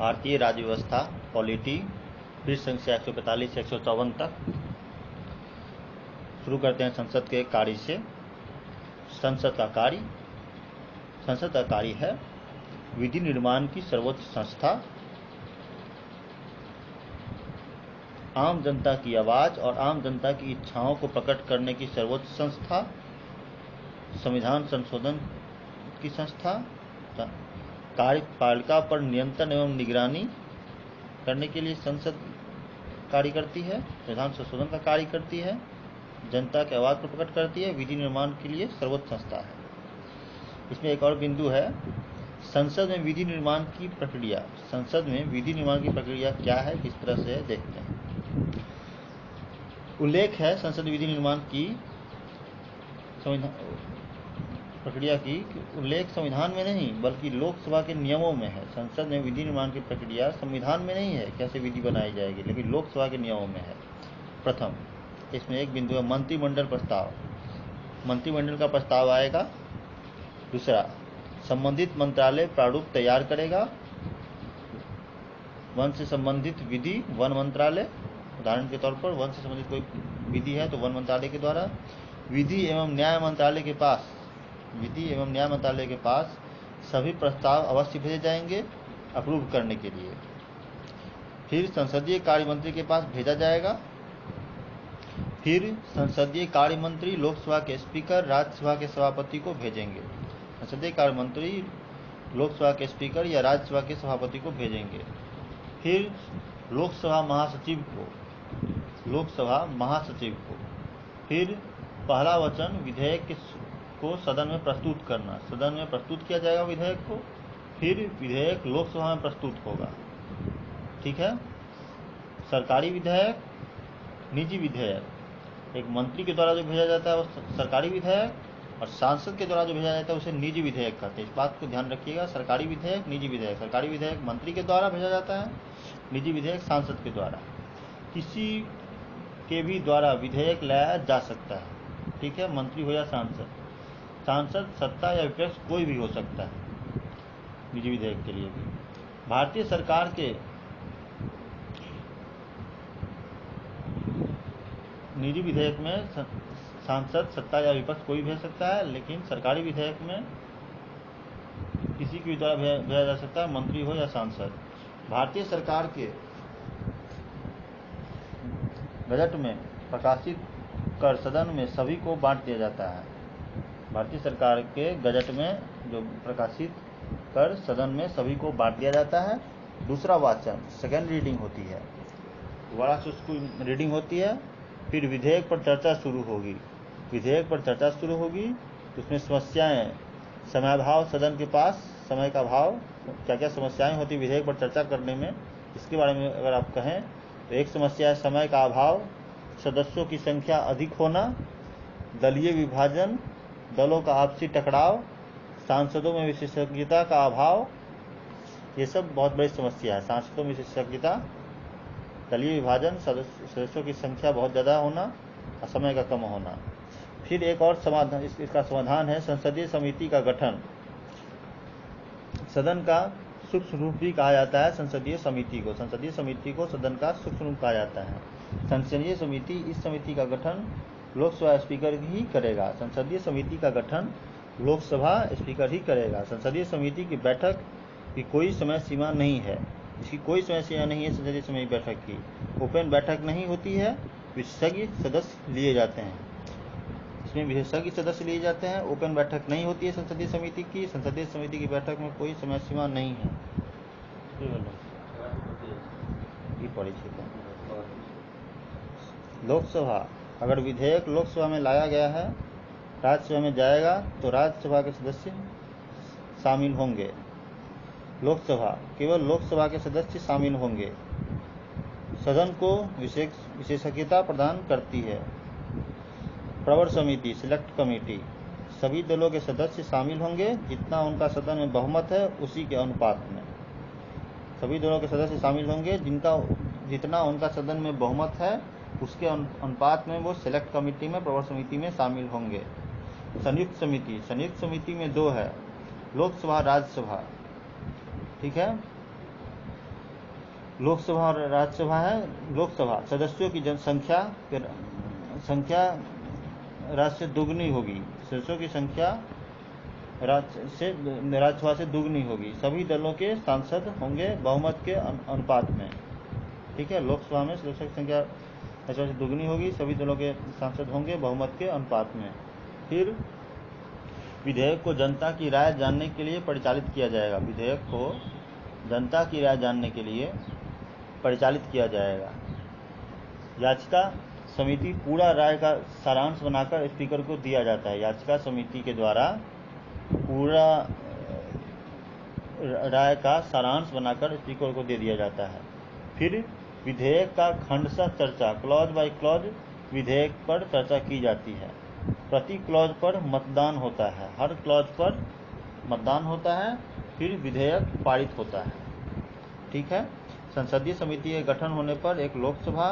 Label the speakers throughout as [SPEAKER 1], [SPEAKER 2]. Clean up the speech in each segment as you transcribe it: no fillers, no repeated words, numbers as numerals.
[SPEAKER 1] भारतीय राज्य व्यवस्था पॉलिटी पृष्ठ संख्या 145 से 154 तक। शुरू करते हैं संसद के कार्य से। संसद का कार्य है विधि निर्माण की सर्वोच्च संस्था, आम जनता की आवाज और आम जनता की इच्छाओं को प्रकट करने की सर्वोच्च संस्था, संविधान संशोधन की संस्था, कार्यपालिका पर नियंत्रण एवं निगरानी करने के लिए संसद कार्य करती है, संविधान संशोधन का कार्य करती है, जनता की आवाज को प्रकट करती है, विधि निर्माण के लिए सर्वोच्च संस्था है। इसमें एक और बिंदु है, संसद में विधि निर्माण की प्रक्रिया। संसद में विधि निर्माण की प्रक्रिया क्या है, किस तरह से है, देखते हैं। उल्लेख है संसद विधि निर्माण की प्रक्रिया की उल्लेख संविधान में नहीं बल्कि लोकसभा के नियमों में है। संसद में विधि निर्माण की प्रक्रिया संविधान में नहीं है, कैसे विधि बनाई जाएगी, लेकिन लोकसभा के नियमों में है। प्रथम, इसमें एक बिंदु है मंत्रिमंडल प्रस्ताव। मंत्रिमंडल का प्रस्ताव आएगा। दूसरा, संबंधित मंत्रालय प्रारूप तैयार करेगा। वन से संबंधित विधि वन मंत्रालय, उदाहरण के तौर पर वन से संबंधित कोई विधि है तो वन मंत्रालय के द्वारा। विधि एवं न्याय मंत्रालय के पास सभी प्रस्ताव अवश्य भेजे जाएंगे अप्रूव करने के लिए। फिर संसदीय कार्य मंत्री के पास भेजा जाएगा। फिर संसदीय कार्य मंत्री लोकसभा के स्पीकर, राज्यसभा के सभापति को भेजेंगे। संसदीय कार्य मंत्री लोकसभा के स्पीकर या राज्यसभा के सभापति को भेजेंगे। फिर लोकसभा महासचिव को। फिर पहला वचन विधेयक को सदन में प्रस्तुत करना। सदन में प्रस्तुत किया जाएगा विधेयक को। फिर विधेयक लोकसभा में प्रस्तुत होगा। ठीक है। सरकारी विधेयक, निजी विधेयक। एक मंत्री के द्वारा जो भेजा जाता है वो सरकारी विधेयक, और सांसद के द्वारा जो भेजा जाता है उसे निजी विधेयक कहते हैं। इस बात को ध्यान रखिएगा, सरकारी विधेयक, निजी विधेयक। सरकारी विधेयक मंत्री के द्वारा भेजा जाता है, निजी विधेयक सांसद के द्वारा। किसी के भी द्वारा विधेयक लाया जा सकता है। ठीक है, मंत्री हो या सांसद। सांसद सत्ता या विपक्ष कोई भी हो सकता है निजी विधेयक के लिए भी। भारतीय सरकार के निजी विधेयक में सांसद, सत्ता या विपक्ष कोई भेज सकता है, लेकिन सरकारी विधेयक में किसी के द्वारा भेजा जा सकता है, मंत्री हो या सांसद। भारतीय सरकार के बजट में प्रकाशित कर सदन में सभी को बांट दिया जाता है। भारतीय सरकार के बजट में जो प्रकाशित कर सदन में सभी को बांट दिया जाता है। दूसरा वाचन, सेकेंड रीडिंग होती है, दोबारा से उसकी रीडिंग होती है। फिर विधेयक पर चर्चा शुरू होगी। तो उसमें समस्याएं, समयाभाव, सदन के पास समय का अभाव, क्या क्या समस्याएं होती विधेयक पर चर्चा करने में, इसके बारे में अगर आप कहें तो एक समस्या है समय का अभाव, सदस्यों की संख्या अधिक होना, दलीय विभाजन, दलों का आपसी टकराव, सांसदों में विशेषज्ञता का अभाव। ये सब बहुत बड़ी समस्या है। सांसदों में विशेषज्ञता, दलीय विभाजन, सदस्यों की संख्या बहुत ज़्यादा होना और समय का कम होना। फिर एक और समाधान, इसका समाधान है संसदीय समिति का गठन। सदन का सूक्ष्म रूप भी कहा जाता है संसदीय समिति को सदन का सूक्ष्म रूप कहा जाता है। संसदीय समिति, इस समिति का गठन लोकसभा स्पीकर ही करेगा। संसदीय समिति का गठन लोकसभा स्पीकर ही करेगा। संसदीय समिति की बैठक की कोई समय सीमा नहीं है। इसकी कोई समय सीमा नहीं है संसदीय समिति बैठक की। ओपन बैठक नहीं होती है, विशेषज्ञ सदस्य लिए जाते हैं। इसमें विशेषज्ञ सदस्य लिए जाते हैं। ओपन बैठक नहीं होती है संसदीय समिति की। संसदीय समिति की बैठक में कोई समय सीमा नहीं है। लोकसभा, अगर विधेयक लोकसभा में लाया गया है, राज्यसभा में जाएगा तो राज्यसभा के सदस्य शामिल होंगे। लोकसभा, केवल लोकसभा के सदस्य शामिल होंगे। सदन को विशेषज्ञता प्रदान करती है। प्रवर समिति, सिलेक्ट कमेटी, सभी दलों के सदस्य शामिल होंगे जितना उनका सदन में बहुमत है उसी के अनुपात में। सभी दलों के सदस्य शामिल होंगे जितना उनका सदन में बहुमत है उसके अनुपात में वो सिलेक्ट कमेटी में, प्रवर समिति में शामिल होंगे। संयुक्त समिति में दो है, लोकसभा, राज्यसभा। ठीक है। लोकसभा और राज्यसभा है। लोकसभा सदस्यों की जनसंख्या राज्य से दुगनी होगी, सदस्यों की संख्या राज्यसभा से दुगनी होगी। सभी दलों के सांसद होंगे बहुमत के अनुपात में। ठीक है, लोकसभा में सदस्यों की संख्या राज्यसभा से दुगनी होगी, सभी दलों के सांसद होंगे बहुमत के अनुपात में। फिर विधेयक को जनता की राय जानने के लिए परिचालित किया जाएगा। विधेयक को जनता की राय जानने के लिए परिचालित किया जाएगा। याचिका समिति पूरा राय का सारांश बनाकर स्पीकर को दिया जाता है। याचिका समिति के द्वारा पूरा राय का सारांश बनाकर स्पीकर को दे दिया जाता है। फिर विधेयक का खंडशः चर्चा, क्लॉज बाय क्लॉज विधेयक पर चर्चा की जाती है। प्रति क्लॉज पर मतदान होता है, हर क्लॉज पर मतदान होता है। फिर विधेयक पारित होता है। ठीक है, संसदीय समिति के गठन होने पर एक लोकसभा,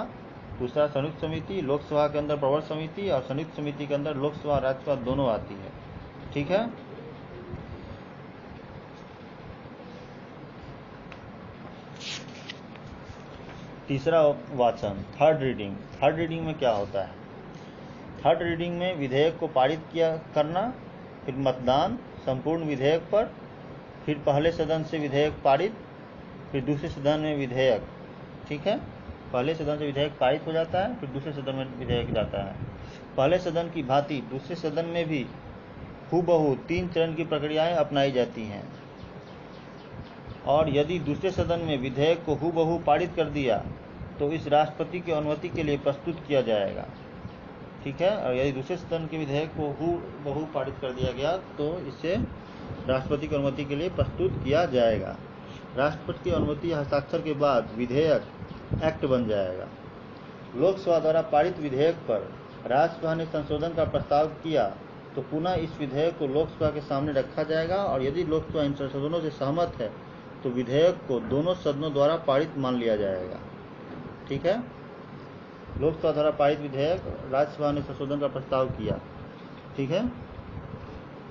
[SPEAKER 1] दूसरा संयुक्त समिति, लोकसभा के अंदर प्रवर समिति और संयुक्त समिति के अंदर लोकसभा राज्यसभा दोनों आती है। ठीक है, तीसरा वाचन, थर्ड रीडिंग। थर्ड रीडिंग में क्या होता है? थर्ड रीडिंग में विधेयक को पारित करना, फिर मतदान संपूर्ण विधेयक पर, फिर पहले सदन से विधेयक पारित, फिर दूसरे सदन में विधेयक। ठीक है, पहले सदन से विधेयक पारित हो जाता है, फिर दूसरे सदन में विधेयक जाता है। पहले सदन की भांति दूसरे सदन में भी हूबहू 3 चरण की प्रक्रियाएं अपनाई जाती हैं। और यदि दूसरे सदन में विधेयक को हूबहू पारित कर दिया तो इस राष्ट्रपति की अनुमति के लिए प्रस्तुत किया जाएगा। ठीक है, और यदि दूसरे सदन के विधेयक को हूबहू पारित कर दिया गया तो इसे राष्ट्रपति की अनुमति के लिए प्रस्तुत किया जाएगा। राष्ट्रपति की अनुमति हस्ताक्षर के बाद विधेयक एक्ट बन जाएगा। लोकसभा द्वारा पारित विधेयक पर राज्यसभा ने संशोधन का प्रस्ताव किया तो पुनः इस विधेयक को लोकसभा के सामने रखा जाएगा और यदि लोकसभा इन संशोधनों से सहमत है तो विधेयक को दोनों सदनों द्वारा पारित मान लिया जाएगा। ठीक है, लोकसभा द्वारा पारित विधेयक, राज्यसभा ने संशोधन का प्रस्ताव किया। ठीक है,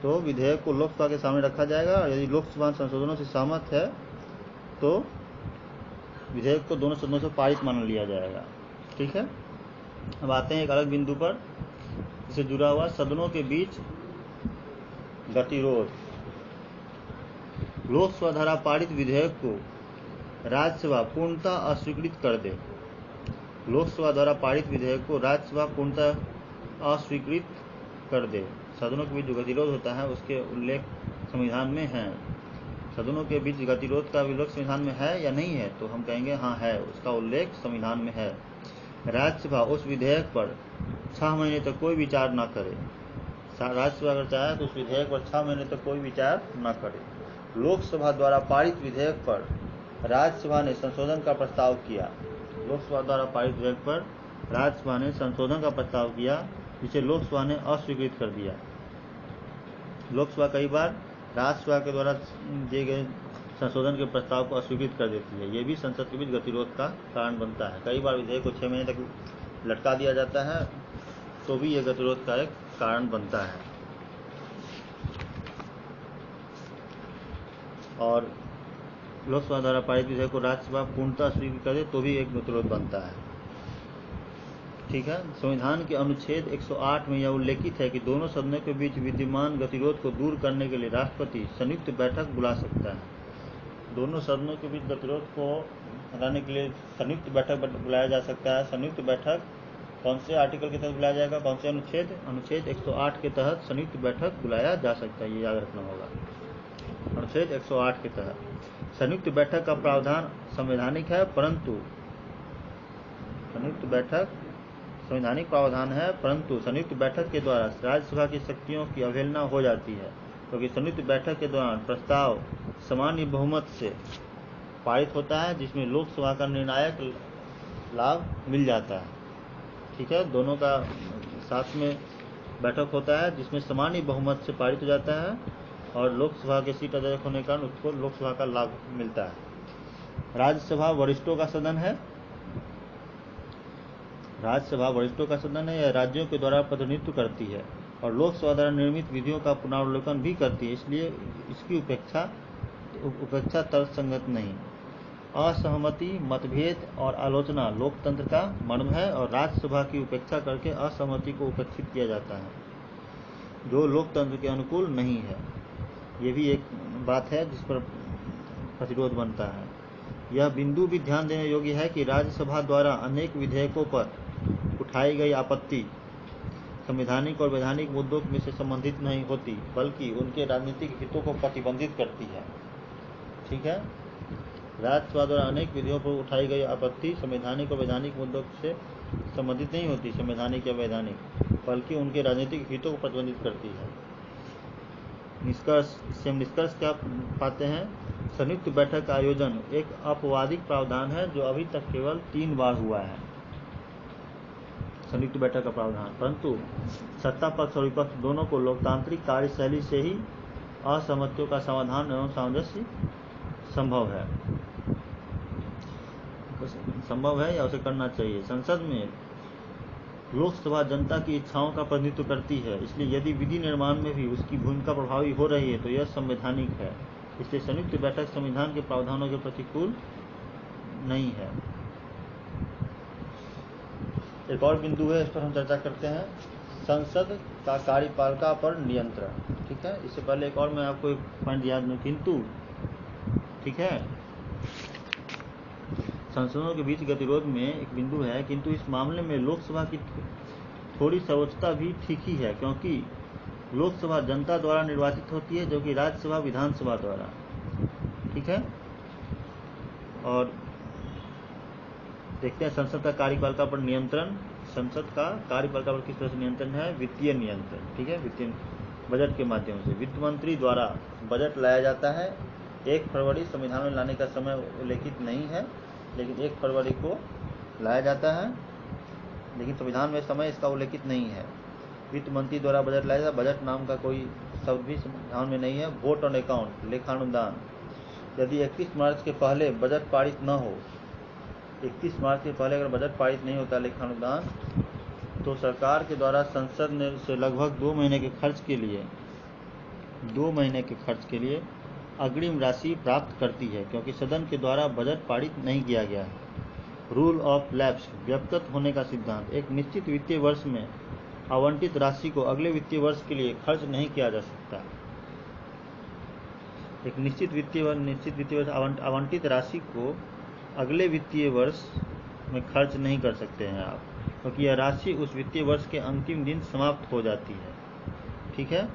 [SPEAKER 1] तो विधेयक को लोकसभा के सामने रखा जाएगा और यदि लोकसभा संशोधनों से सहमत है तो विधेयक को दोनों सदनों से पारित मान लिया जाएगा। ठीक है, अब आते हैं एक अलग बिंदु पर, इससे जुड़ा हुआ सदनों के बीच गतिरोध। लोकसभा द्वारा पारित विधेयक को राज्यसभा पूर्णतः अस्वीकृत कर दे। लोकसभा द्वारा पारित विधेयक को राज्यसभा पूर्णतः अस्वीकृत कर दे। सदनों के बीच जो गतिरोध होता है उसके उल्लेख संविधान में है। सदनों के बीच गतिरोध का उल्लेख संविधान में है या नहीं है? तो हम कहेंगे हाँ है, उसका उल्लेख संविधान में है। राज्यसभा उस विधेयक पर 6 महीने तक कोई विचार न करे। राज्यसभा अगर चाहे तो उस विधेयक पर 6 महीने तक कोई विचार न करे। लोकसभा द्वारा पारित विधेयक पर राज्यसभा ने संशोधन का प्रस्ताव किया। लोकसभा द्वारा पारित विधेयक पर राज्यसभा ने संशोधन का प्रस्ताव किया जिसे लोकसभा ने अस्वीकृत कर दिया। लोकसभा कई बार राज्यसभा के द्वारा दिए गए संशोधन के प्रस्ताव को अस्वीकृत कर देती है। ये भी संसद के बीच गतिरोध का कारण बनता है। कई बार विधेयक को 6 महीने तक लटका दिया जाता है तो भी ये गतिरोध का एक कारण बनता है। और लोकसभा द्वारा पारित विधेयक को राज्यसभा पूर्णतः स्वीकृत कर दे तो भी एक गतिरोध बनता है। ठीक है, संविधान के अनुच्छेद 108 में यह उल्लेखित है कि दोनों सदनों के बीच विद्यमान गतिरोध को दूर करने के लिए राष्ट्रपति संयुक्त बैठक बुला सकता है। दोनों सदनों के बीच गतिरोध को हटाने के लिए संयुक्त बैठक बुलाया जा सकता है। संयुक्त बैठक कौन से आर्टिकल के तहत बुलाया जाएगा? कौन से अनुच्छेद? अनुच्छेद 108 के तहत संयुक्त बैठक बुलाया जा सकता है, ये याद रखना होगा। अनुच्छेद 108 के तहत संयुक्त बैठक का प्रावधान संवैधानिक है, परंतु संयुक्त बैठक संवैधानिक प्रावधान है, परंतु संयुक्त बैठक के द्वारा राज्यसभा की शक्तियों की अवहेलना हो जाती है क्योंकि संयुक्त बैठक के दौरान प्रस्ताव सामान्य बहुमत से पारित होता है जिसमें लोकसभा का निर्णायक लाभ मिल जाता है। ठीक है, दोनों का साथ में बैठक होता है जिसमें सामान्य बहुमत से पारित हो जाता है और लोकसभा के सीट अधिक होने के कारण उसको लोकसभा का लाभ मिलता है। राज्यसभा वरिष्ठों का सदन है। राज्यसभा वरिष्ठों का सदन है। यह राज्यों के द्वारा प्रतिनिधित्व करती है और लोकसभा द्वारा निर्मित विधियों का पुनरावलोकन भी करती है, इसलिए इसकी उपेक्षा तर्कसंगत नहीं। असहमति, मतभेद और आलोचना लोकतंत्र का मर्म है और राज्यसभा की उपेक्षा करके असहमति को उपेक्षित किया जाता है, जो लोकतंत्र के अनुकूल नहीं है। ये भी एक बात है जिस पर प्रतिरोध बनता है। यह बिंदु भी ध्यान देने योग्य है कि राज्यसभा द्वारा अनेक विधेयकों पर उठाई गई आपत्ति संवैधानिक और वैधानिक मुद्दों में से संबंधित नहीं होती, बल्कि उनके राजनीतिक हितों को प्रतिबंधित करती है। ठीक है, राज्यसभा द्वारा अनेक विधियों पर उठाई गई आपत्ति संवैधानिक और वैधानिक मुद्दों से संबंधित नहीं होती, संवैधानिक या वैधानिक, बल्कि उनके राजनीतिक हितों को प्रतिबंधित करती है। निष्कर्ष क्या पाते हैं? संयुक्त बैठक का आयोजन एक अपवादिक प्रावधान है जो अभी तक केवल 3 बार हुआ है, संयुक्त बैठक का प्रावधान, परंतु सत्ता पक्ष और विपक्ष दोनों को लोकतांत्रिक कार्यशैली से ही असहमतियों का समाधान एवं सामंजस्य संभव है या उसे करना चाहिए। संसद में लोकसभा जनता की इच्छाओं का प्रतिनिधित्व करती है, इसलिए यदि विधि निर्माण में भी उसकी भूमिका प्रभावी हो रही है तो यह संवैधानिक है। इसलिए संयुक्त बैठक संविधान के प्रावधानों के प्रतिकूल नहीं है। एक और बिंदु है, इस पर हम चर्चा करते हैं, संसद का कार्यपालिका पर नियंत्रण। ठीक है, इससे पहले एक और मैं आपको एक पॉइंट याद दूं, किंतु ठीक है, संसदों के बीच गतिरोध में एक बिंदु है, किंतु इस मामले में लोकसभा की थोड़ी सर्वोच्चता भी ठीक ही है, क्योंकि लोकसभा जनता द्वारा निर्वाचित होती है, जो कि राज्यसभा विधानसभा द्वारा। ठीक है, और देखते हैं संसद का कार्यपालिका पर नियंत्रण। संसद का कार्यपालिका पर किस तरह से नियंत्रण है? वित्तीय नियंत्रण। ठीक है, वित्तीय बजट के माध्यम से वित्त मंत्री द्वारा बजट लाया जाता है। 1 फरवरी संविधान में लाने का समय उल्लेखित नहीं है, लेकिन 1 फरवरी को लाया जाता है, लेकिन संविधान में समय इसका उल्लेखित नहीं है। वित्त मंत्री द्वारा बजट लाया जाता है। बजट नाम का कोई शब्द भी संविधान में नहीं है। वोट ऑन अकाउंट, लेखानुदान, यदि 31 मार्च के पहले बजट पारित न हो, 31 मार्च के पहले अगर बजट पारित नहीं होता लेखानुदान, तो सरकार के द्वारा संसद ने से लगभग 2 महीने के खर्च के लिए अग्रिम राशि प्राप्त करती है, क्योंकि सदन के द्वारा बजट पारित नहीं किया गया है। रूल ऑफ लैप्स, व्यक्तगत होने का सिद्धांत, एक निश्चित वित्तीय वर्ष में आवंटित राशि को अगले वित्तीय वर्ष के लिए खर्च नहीं किया जा सकता। एक निश्चित वित्तीय वर्ष आवंटित राशि को अगले वित्तीय वर्ष में खर्च नहीं कर सकते हैं आप, क्योंकि यह राशि उस वित्तीय वर्ष के अंतिम दिन समाप्त हो जाती है। ठीक है,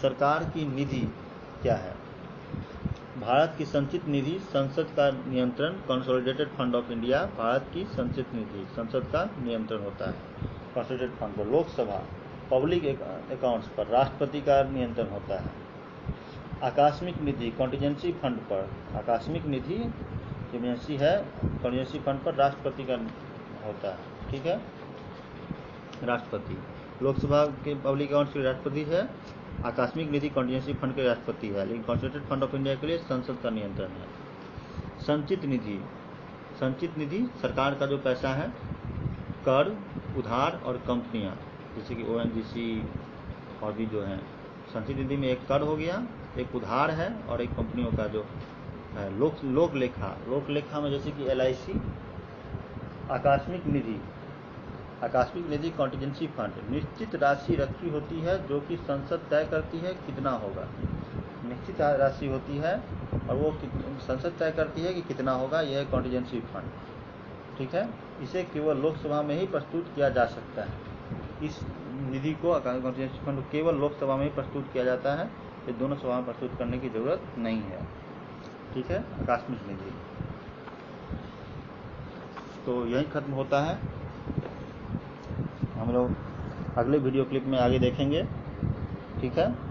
[SPEAKER 1] सरकार की निधि क्या है? भारत की संचित निधि, संसद का नियंत्रण, consolidated fund of India, Bharat की संचित निधि, संसद का नियंत्रण होता है। कंसोलिडेटेड फंड पर लोकसभा, पब्लिक अकाउंट्स पर राष्ट्रपति का नियंत्रण होता है। आकस्मिक निधि, कॉन्टीजेंसी फंड पर, आकस्मिक निधि इमरजेंसी है, कॉन्टीजेंसी फंड पर राष्ट्रपति का होता है। ठीक है, राष्ट्रपति, लोकसभा के पब्लिक अकाउंट्स के राष्ट्रपति है, आकस्मिक निधि कॉन्टीजेंसी फंड के राष्ट्रपति है, लेकिन कंसोलिडेटेड फंड ऑफ इंडिया के लिए संसद का नियंत्रण है। संचित निधि सरकार का जो पैसा है, कर, उधार और कंपनियां, जैसे कि ONGC और भी जो हैं, संचित निधि में एक कर हो गया, एक उधार है और एक कंपनियों का जो है। लोक लेखा में जैसे कि LIC। आकस्मिक निधि कॉन्टीजेंसी फंड, निश्चित राशि रखी होती है जो कि संसद तय करती है कितना होगा। निश्चित राशि होती है और वो संसद तय करती है कि कितना होगा, यह कॉन्टीजेंसी फंड। ठीक है, इसे केवल लोकसभा में ही प्रस्तुत किया जा सकता है। इस निधि को, कॉन्टीजेंसी फंड को केवल लोकसभा में ही प्रस्तुत किया जाता है, ये दोनों सभा में प्रस्तुत करने की जरूरत नहीं है। ठीक है, आकस्मिक निधि। तो यही खत्म होता है। हम लोग अगले वीडियो क्लिप में आगे देखेंगे। ठीक है।